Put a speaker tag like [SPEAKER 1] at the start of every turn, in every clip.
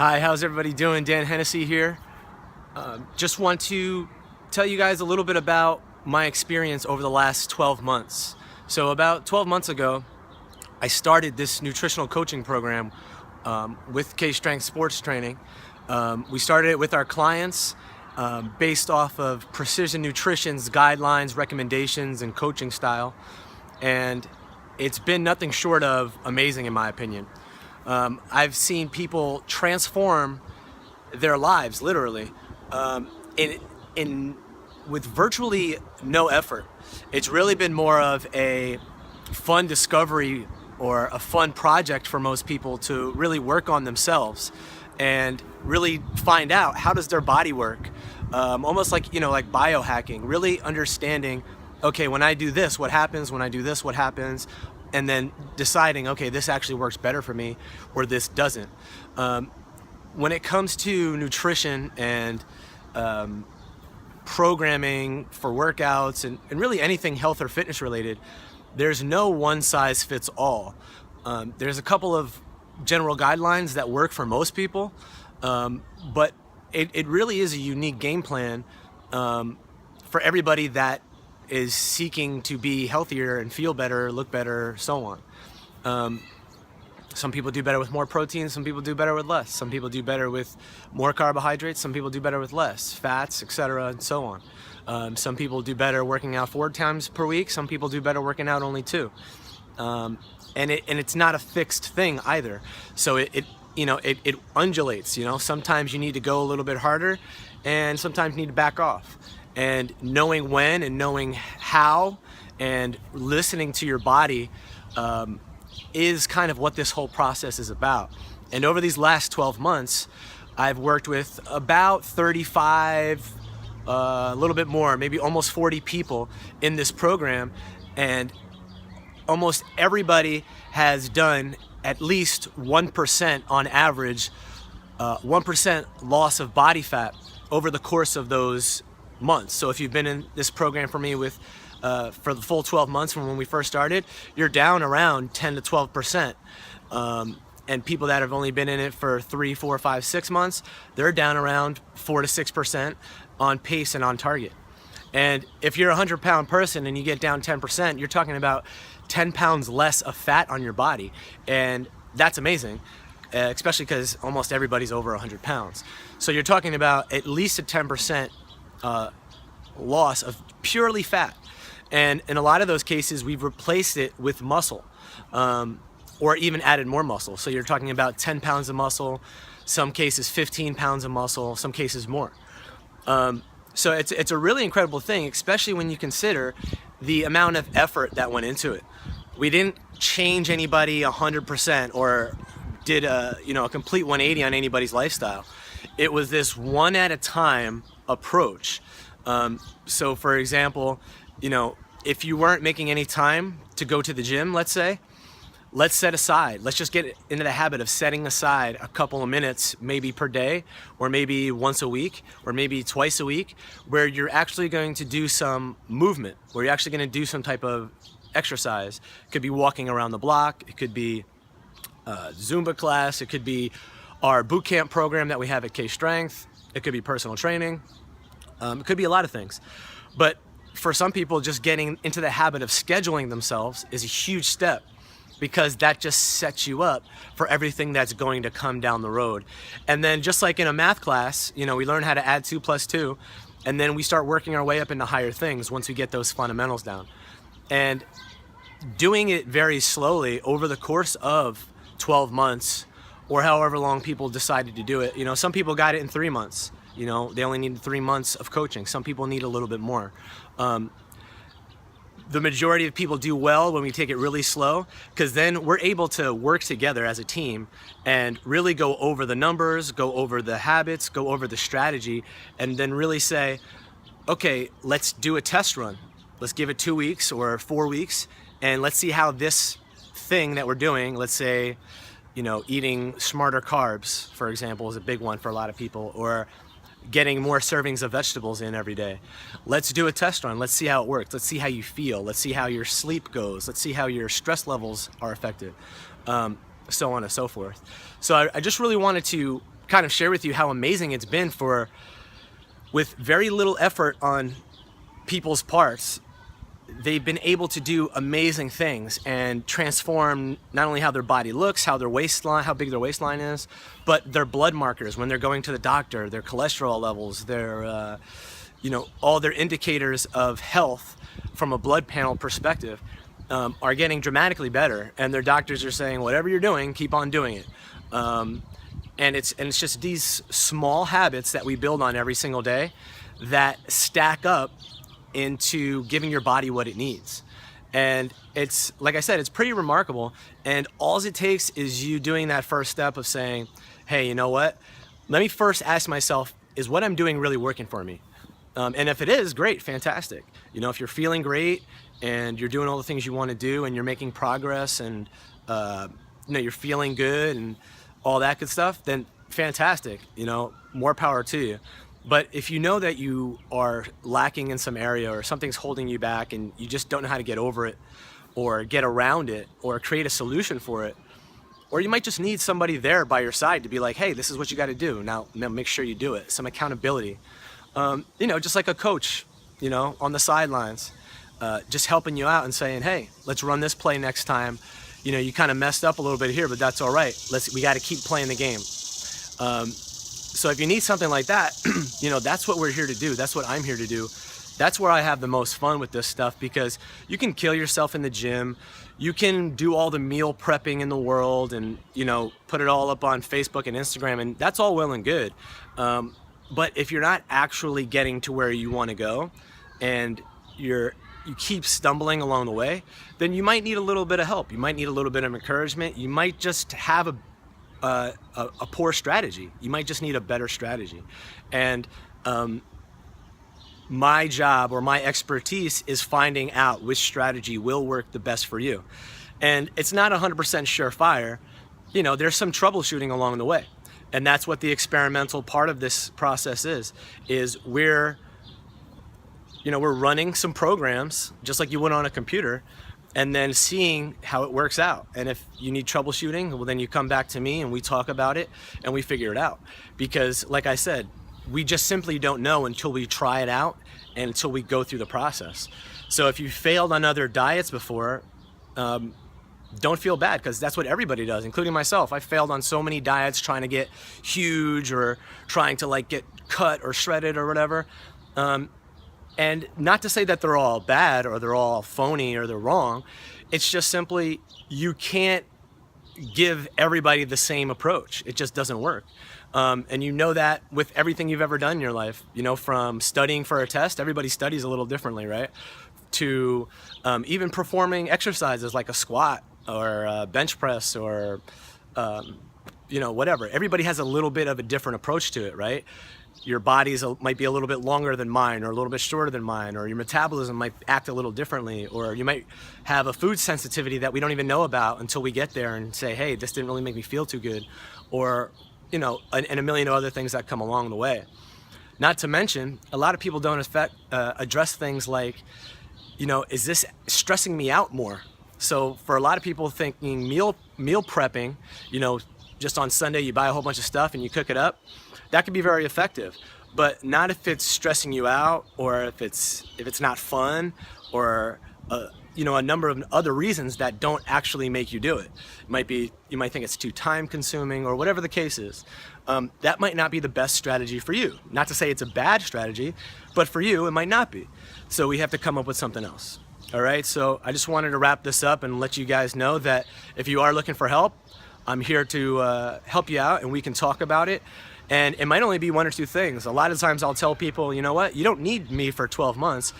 [SPEAKER 1] Hi, how's everybody doing? Dan Hennessy here. Just want to tell you guys a little bit about my experience over the last 12 months. So about 12 months ago, I started this nutritional coaching program with K-Strength Sports Training. We started it with our clients based off of Precision Nutrition's guidelines, recommendations, and coaching style. And it's been nothing short of amazing in my opinion. I've seen people transform their lives literally with virtually no effort. It's really been more of a fun discovery or a fun project for most people to really work on themselves and really find out how does their body work. Almost like, like biohacking, really understanding, okay, when I do this, what happens? When I do this, what happens? And then deciding, okay, this actually works better for me or this doesn't. When it comes to nutrition and programming for workouts and really anything health or fitness related, there's no one size fits all. There's a couple of general guidelines that work for most people, but it really is a unique game plan for everybody that is seeking to be healthier and feel better, look better, so on. Some people do better with more protein, some people do better with less. Some people do better with more carbohydrates, some people do better with less, fats, etc., and so on. Some people do better working out 4 times per week, some people do better working out only 2. And it's not a fixed thing either. So it undulates, sometimes you need to go a little bit harder and sometimes you need to back off. And knowing when and knowing how and listening to your body is kind of what this whole process is about. And over these last 12 months, I've worked with about 35, a little bit more, maybe almost 40 people in this program. And almost everybody has done at least 1% on average, 1% loss of body fat over the course of those months. So if you've been in this program for me for the full 12 months from when we first started, you're down around 10 to 12%. And people that have only been in it for 3, 4, 5, 6 months, they're down around 4 to 6% on pace and on target. And if you're a 100-pound person and you get down 10%, you're talking about 10 pounds less of fat on your body. And that's amazing, especially because almost everybody's over 100 pounds. So you're talking about at least a 10% loss of purely fat. And in a lot of those cases, we've replaced it with muscle, or even added more muscle. So you're talking about 10 pounds of muscle, some cases 15 pounds of muscle, some cases more. So it's a really incredible thing, especially when you consider the amount of effort that went into it. We didn't change anybody 100% or did a complete 180 on anybody's lifestyle. It was this one at a time approach. So for example, if you weren't making any time to go to the gym, let's set aside, let's just get into the habit of setting aside a couple of minutes, maybe per day, or maybe once a week, or maybe twice a week, where you're actually going to do some movement, where you're actually going to do some type of exercise. It could be walking around the block, it could be Zumba class, it could be our boot camp program that we have at K-Strength, it could be personal training, it could be a lot of things. But for some people, just getting into the habit of scheduling themselves is a huge step, because that just sets you up for everything that's going to come down the road. And then just like in a math class, we learn how to add 2 plus 2, and then we start working our way up into higher things once we get those fundamentals down. And doing it very slowly over the course of 12 months or however long people decided to do it. Some people got it in 3 months. They only need 3 months of coaching. Some people need a little bit more. The majority of people do well when we take it really slow, because then we're able to work together as a team and really go over the numbers, go over the habits, go over the strategy, and then really say, okay, let's do a test run. Let's give it 2 weeks or 4 weeks, and let's see how this thing that we're doing, let's say, eating smarter carbs, for example, is a big one for a lot of people, or getting more servings of vegetables in every day. Let's do a test run. Let's see how it works. Let's see how you feel. Let's see how your sleep goes. Let's see how your stress levels are affected, so on and so forth. So I just really wanted to kind of share with you how amazing it's been with very little effort on people's parts. They've been able to do amazing things and transform not only how their body looks, how big their waistline is, but their blood markers when they're going to the doctor, their cholesterol levels, their, all their indicators of health from a blood panel perspective are getting dramatically better. And their doctors are saying, whatever you're doing, keep on doing it. And it's just these small habits that we build on every single day that stack up into giving your body what it needs. And it's, like I said, it's pretty remarkable. And all it takes is you doing that first step of saying, hey, you know what? Let me first ask myself, is what I'm doing really working for me? And if it is, great, fantastic. If you're feeling great and you're doing all the things you want to do and you're making progress and you're feeling good and all that good stuff, then fantastic, more power to you. But if you know that you are lacking in some area or something's holding you back and you just don't know how to get over it or get around it or create a solution for it, or you might just need somebody there by your side to be like, hey, this is what you got to do. Now make sure you do it. Some accountability. Just like a coach, on the sidelines, just helping you out and saying, hey, let's run this play next time. You kind of messed up a little bit here, but that's all right. We got to keep playing the game. So if you need something like that, that's what we're here to do. That's what I'm here to do. That's where I have the most fun with this stuff, because you can kill yourself in the gym. You can do all the meal prepping in the world and, put it all up on Facebook and Instagram, and that's all well and good. But if you're not actually getting to where you want to go and you keep stumbling along the way, then you might need a little bit of help. You might need a little bit of encouragement. You might just have a poor strategy. You might just need a better strategy. And my job or my expertise is finding out which strategy will work the best for you. And it's not 100% surefire. There's some troubleshooting along the way. And that's what the experimental part of this process is we're running some programs just like you would on a computer, and then seeing how it works out. And if you need troubleshooting, well, then you come back to me and we talk about it and we figure it out. Because like I said, we just simply don't know until we try it out and until we go through the process. So if you failed on other diets before, don't feel bad, because that's what everybody does, including myself. I failed on so many diets trying to get huge or trying to get cut or shredded or whatever. And not to say that they're all bad or they're all phony or they're wrong. It's just simply you can't give everybody the same approach. It just doesn't work. And that with everything you've ever done in your life, from studying for a test, everybody studies a little differently, right? To even performing exercises like a squat or a bench press or, whatever. Everybody has a little bit of a different approach to it, right? Your bodies might be a little bit longer than mine or a little bit shorter than mine, or your metabolism might act a little differently, or you might have a food sensitivity that we don't even know about until we get there and say, hey, this didn't really make me feel too good, or, and a million other things that come along the way. Not to mention, a lot of people don't address things like, is this stressing me out more? So for a lot of people thinking meal prepping, just on Sunday you buy a whole bunch of stuff and you cook it up, that can be very effective, but not if it's stressing you out, or if it's not fun, or a number of other reasons that don't actually make you do it. You might think it's too time consuming, or whatever the case is. That might not be the best strategy for you. Not to say it's a bad strategy, but for you it might not be. So we have to come up with something else. All right, so I just wanted to wrap this up and let you guys know that if you are looking for help, I'm here to help you out, and we can talk about it. And it might only be one or two things. A lot of times I'll tell people, you know what, you don't need me for 12 months.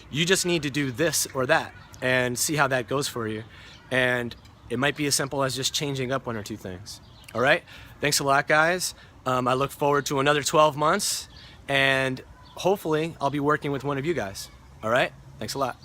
[SPEAKER 1] You just need to do this or that and see how that goes for you. And it might be as simple as just changing up one or two things. All right, thanks a lot, guys. I look forward to another 12 months, and hopefully I'll be working with one of you guys. All right, thanks a lot.